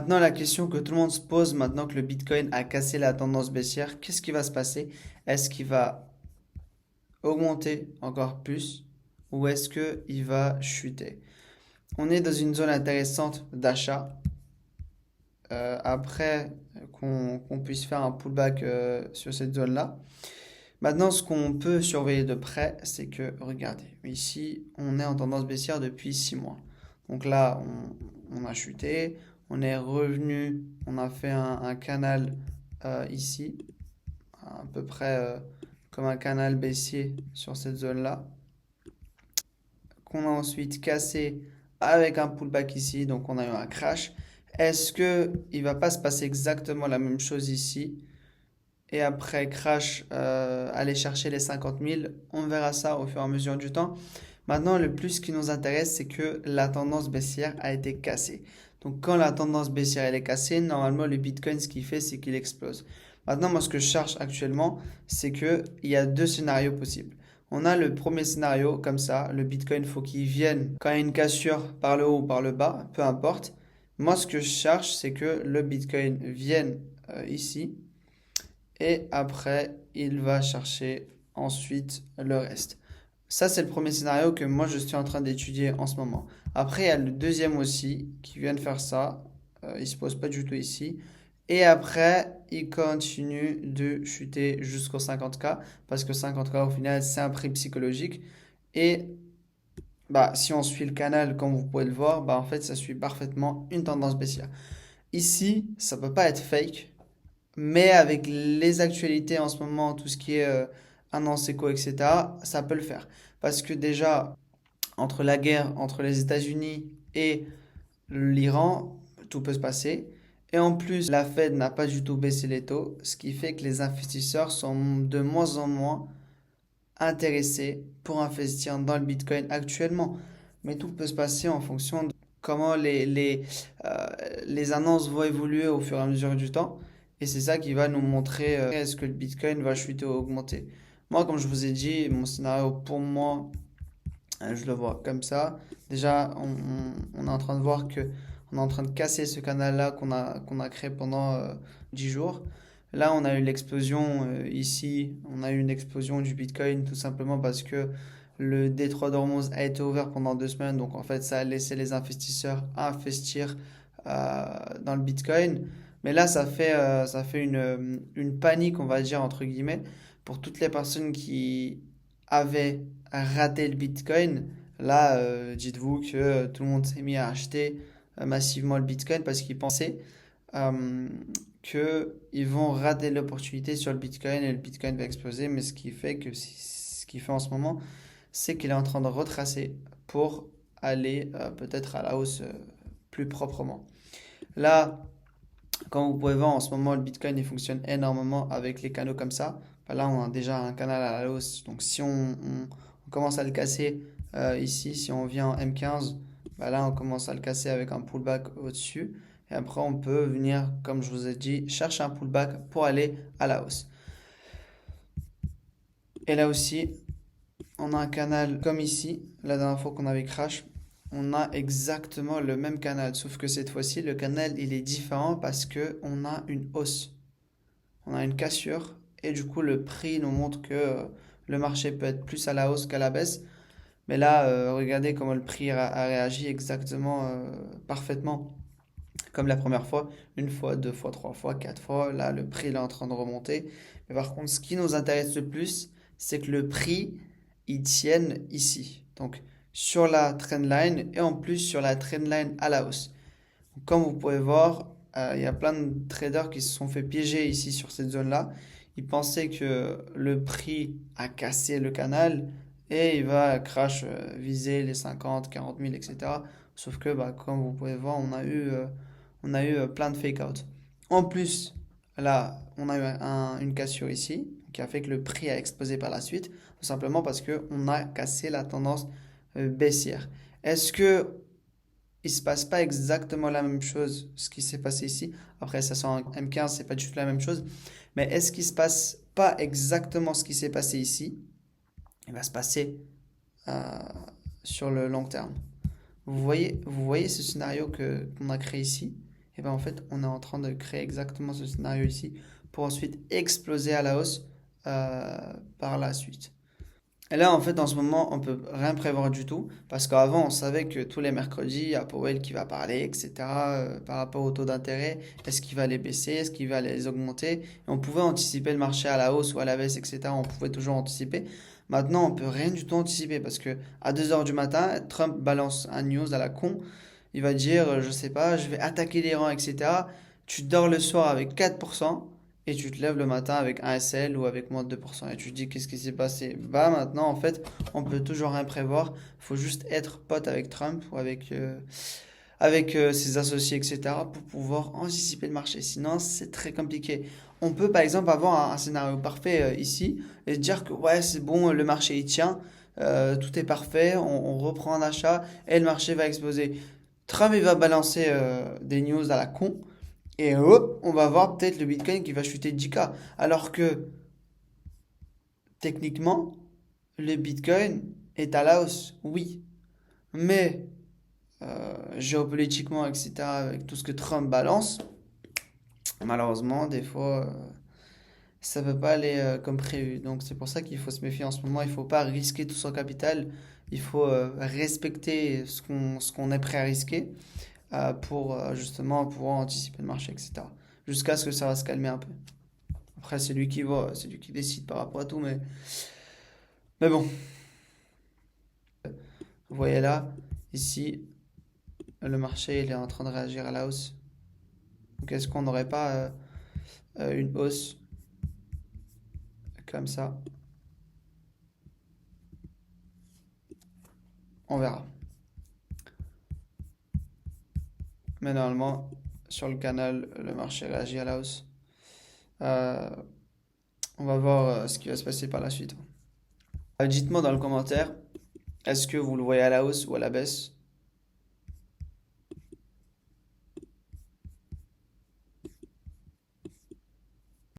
Maintenant, la question que tout le monde se pose maintenant que le Bitcoin a cassé la tendance baissière, qu'est-ce qui va se passer? Est-ce qu'il va augmenter encore plus ou est-ce qu'il va chuter? On est dans une zone intéressante d'achat. Après qu'on puisse faire un pullback sur cette zone-là. Maintenant, ce qu'on peut surveiller de près, c'est que, regardez, ici, on est en tendance baissière depuis 6 mois. Donc là, on a chuté, on est revenu, on a fait un canal ici, à peu près comme un canal baissier sur cette zone-là, qu'on a ensuite cassé avec un pullback ici, donc on a eu un crash. Est-ce que il va pas se passer exactement la même chose ici? Et après crash, aller chercher les 50 000, on verra ça au fur et à mesure du temps. Maintenant, le plus qui nous intéresse, c'est que la tendance baissière a été cassée. Donc, quand la tendance baissière elle est cassée, normalement, le Bitcoin, ce qu'il fait, c'est qu'il explose. Maintenant, moi, ce que je cherche actuellement, c'est qu'il y a deux scénarios possibles. On a le premier scénario, comme ça, le Bitcoin, faut qu'il vienne quand il y a une cassure par le haut ou par le bas, peu importe. Moi, ce que je cherche, c'est que le Bitcoin vienne ici, et après, il va chercher ensuite le reste. Ça, c'est le premier scénario que moi, je suis en train d'étudier en ce moment. Après, il y a le deuxième aussi qui vient de faire ça. Il se pose pas du tout ici. Et après, il continue de chuter jusqu'au 50K parce que 50K au final, c'est un prix psychologique. Et bah, si on suit le canal, comme vous pouvez le voir, bah, en fait, ça suit parfaitement une tendance baissière. Ici, ça peut pas être fake. Mais avec les actualités en ce moment, tout ce qui est annonce éco, etc., ça peut le faire. Parce que déjà, entre la guerre entre les États-Unis et l'Iran, tout peut se passer. Et en plus, la Fed n'a pas du tout baissé les taux, ce qui fait que les investisseurs sont de moins en moins intéressés pour investir dans le Bitcoin actuellement. Mais tout peut se passer en fonction de comment euh, les annonces vont évoluer au fur et à mesure du temps. Et c'est ça qui va nous montrer est-ce que le Bitcoin va chuter ou augmenter. Moi, comme je vous ai dit, mon scénario pour moi, je le vois comme ça. Déjà, on est en train de voir que on est en train de casser ce canal-là qu'on a créé pendant 10 jours. Là, on a eu l'explosion ici. On a eu une explosion du Bitcoin tout simplement parce que le Détroit d'Ormuz a été ouvert pendant 2 semaines. Donc, en fait, ça a laissé les investisseurs investir dans le Bitcoin. Mais là, ça fait une panique, on va dire, entre guillemets, pour toutes les personnes qui avaient raté le Bitcoin. Là, dites-vous que tout le monde s'est mis à acheter massivement le Bitcoin parce qu'ils pensaient euh, qu'ils vont rater l'opportunité sur le Bitcoin et le Bitcoin va exploser. Mais ce qui fait que ce qu'il fait en ce moment, c'est qu'il est en train de retracer pour aller peut-être à la hausse plus proprement. Là, comme vous pouvez voir en ce moment, le Bitcoin il fonctionne énormément avec les canaux comme ça. Bah là, on a déjà un canal à la hausse. Donc, si on commence à le casser ici, si on vient en M15, bah là, on commence à le casser avec un pullback au-dessus. Et après, on peut venir, comme je vous ai dit, chercher un pullback pour aller à la hausse. Et là aussi, on a un canal comme ici, la dernière fois qu'on avait crash, on a exactement le même canal, sauf que cette fois-ci, le canal, il est différent parce que on a une hausse. On a une cassure et du coup le prix nous montre que le marché peut être plus à la hausse qu'à la baisse. Mais là, regardez comment le prix a réagi exactement parfaitement comme la première fois, une fois, deux fois, trois fois, quatre fois. Là, le prix il est en train de remonter. Mais par contre, ce qui nous intéresse le plus, c'est que le prix il tienne ici. Donc sur la trendline et en plus sur la trendline à la hausse. Comme vous pouvez voir, il y a plein de traders qui se sont fait piéger ici sur cette zone-là. Ils pensaient que le prix a cassé le canal et il va crash viser les 50, 40 000, etc. Sauf que, bah, comme vous pouvez voir, on a eu plein de fake-out. En plus, là, on a eu une cassure ici qui a fait que le prix a explosé par la suite, tout simplement parce qu'on a cassé la tendance baissière. Est-ce que il se passe pas exactement la même chose, ce qui s'est passé ici. Après, ça sent un M15, c'est pas du tout la même chose. Mais est-ce qu'il se passe pas exactement ce qui s'est passé ici? Il va se passer euh, sur le long terme. Vous voyez ce scénario qu'on a créé ici? et ben en fait, on est en train de créer exactement ce scénario ici pour ensuite exploser à la hausse par la suite. Et là, en fait, en ce moment, on peut rien prévoir du tout, parce qu'avant, on savait que tous les mercredis, il y a Powell qui va parler, etc., par rapport au taux d'intérêt. Est-ce qu'il va les baisser, est-ce qu'il va les augmenter? Et on pouvait anticiper le marché à la hausse ou à la baisse, etc. On pouvait toujours anticiper. Maintenant, on peut rien du tout anticiper, parce que à 2 heures du matin, Trump balance un news à la con. Il va dire, je sais pas, je vais attaquer l'Iran, etc. Tu dors le soir avec 4%. Et tu te lèves le matin avec un SL ou avec moins de 2%. Et tu te dis, qu'est-ce qui s'est passé? Bah maintenant, en fait, on peut toujours rien prévoir. Il faut juste être pote avec Trump ou avec ses associés, etc. pour pouvoir anticiper le marché. Sinon, c'est très compliqué. On peut, par exemple, avoir un scénario parfait ici et se dire que, ouais, c'est bon, le marché, il tient. Tout est parfait, on reprend un achat et le marché va exploser. Trump, il va balancer des news à la con. Et hop, on va voir peut-être le Bitcoin qui va chuter de 10K. Alors que techniquement, le Bitcoin est à la hausse, oui. Mais géopolitiquement, etc., avec tout ce que Trump balance, malheureusement, des fois, ça ne peut pas aller comme prévu. Donc c'est pour ça qu'il faut se méfier en ce moment. Il ne faut pas risquer tout son capital. Il faut respecter ce qu'on est prêt à risquer pour justement pouvoir anticiper le marché, etc. Jusqu'à ce que ça va se calmer un peu. Après, c'est lui qui voit, c'est lui qui décide par rapport à tout, mais bon, vous voyez là, ici, le marché il est en train de réagir à la hausse. Donc, est-ce qu'on n'aurait pas une hausse comme ça? On verra. Mais normalement, sur le canal, le marché réagit à la hausse. Euh, on va voir ce qui va se passer par la suite. Dites-moi dans le commentaire, est-ce que vous le voyez à la hausse ou à la baisse?